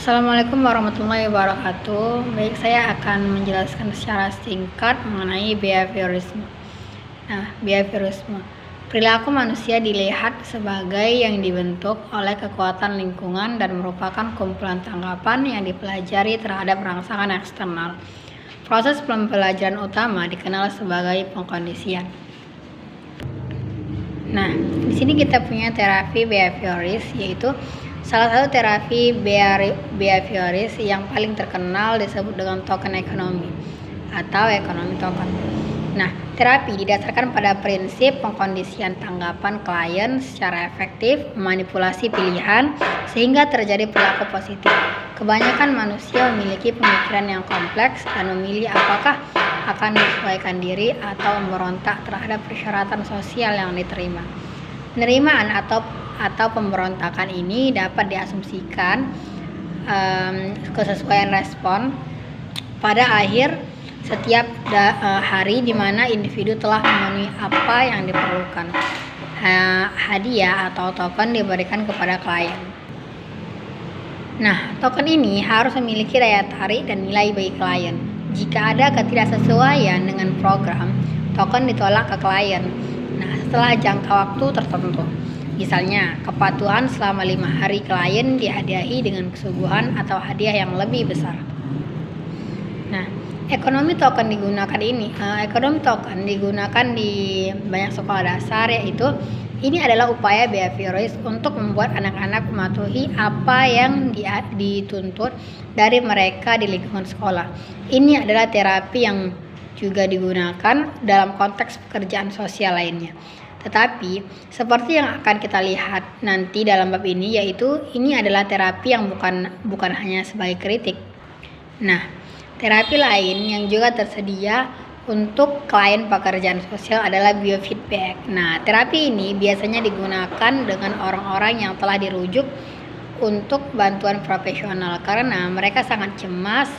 Assalamualaikum warahmatullahi wabarakatuh. Baik, saya akan menjelaskan secara singkat mengenai behaviorisme. Behaviorisme. Perilaku manusia dilihat sebagai yang dibentuk oleh kekuatan lingkungan dan merupakan kumpulan tanggapan yang dipelajari terhadap rangsangan eksternal. Proses pembelajaran utama dikenal sebagai pengkondisian. Di sini kita punya terapi behavioris, yaitu salah satu terapi behavioris yang paling terkenal disebut dengan token ekonomi atau ekonomi token. Terapi didasarkan pada prinsip pengkondisian tanggapan klien secara efektif, memanipulasi pilihan sehingga terjadi perilaku positif. Kebanyakan manusia memiliki pemikiran yang kompleks dan memilih apakah akan menyesuaikan diri atau memberontak terhadap persyaratan sosial yang diterima. Penerimaan atau pemberontakan ini dapat diasumsikan kesesuaian respon pada akhir setiap hari di mana individu telah memenuhi apa yang diperlukan. Hadiah atau token diberikan kepada klien. Token ini harus memiliki daya tarik dan nilai bagi klien. Jika ada ketidaksesuaian dengan program, token ditolak ke klien. Setelah jangka waktu tertentu. Misalnya, kepatuhan selama 5 hari klien dihadiahi dengan kesuguhan atau hadiah yang lebih besar. Ekonomi token digunakan di banyak sekolah dasar, yaitu ini adalah upaya behavioris untuk membuat anak-anak mematuhi apa yang dituntut dari mereka di lingkungan sekolah. Ini adalah terapi yang juga digunakan dalam konteks pekerjaan sosial lainnya. Tetapi, seperti yang akan kita lihat nanti dalam bab ini, yaitu ini adalah terapi yang bukan hanya sebagai kritik. Terapi lain yang juga tersedia untuk klien pekerjaan sosial adalah biofeedback. Terapi ini biasanya digunakan dengan orang-orang yang telah dirujuk untuk bantuan profesional karena mereka sangat cemas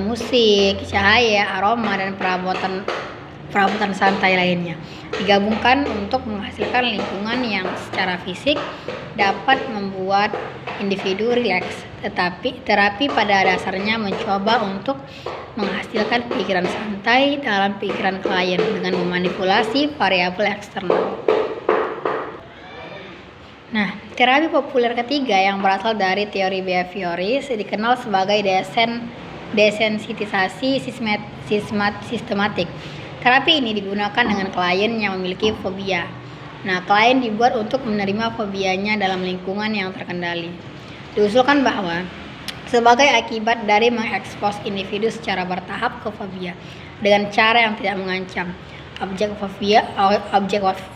musik, cahaya, aroma, dan perabotan santai lainnya digabungkan untuk menghasilkan lingkungan yang secara fisik dapat membuat individu rileks. Tetapi terapi pada dasarnya mencoba untuk menghasilkan pikiran santai dalam pikiran klien dengan memanipulasi variabel eksternal. Terapi populer ketiga yang berasal dari teori behavioris dikenal sebagai desensitisasi sistematik. Terapi ini digunakan dengan klien yang memiliki fobia. Klien dibuat untuk menerima fobianya dalam lingkungan yang terkendali. Diusulkan bahwa sebagai akibat dari mengekspos individu secara bertahap ke fobia dengan cara yang tidak mengancam, objek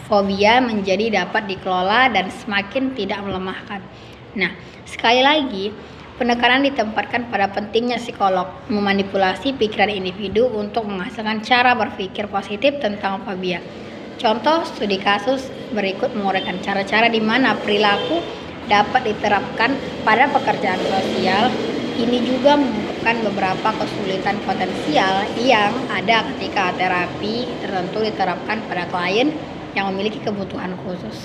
fobia menjadi dapat dikelola dan semakin tidak melemahkan. Sekali lagi, penekanan ditempatkan pada pentingnya psikolog memanipulasi pikiran individu untuk menghasilkan cara berpikir positif tentang fobia. Contoh studi kasus berikut menguraikan cara-cara di mana perilaku dapat diterapkan pada pekerjaan sosial. Ini juga mengungkapkan beberapa kesulitan potensial yang ada ketika terapi tertentu diterapkan pada klien yang memiliki kebutuhan khusus.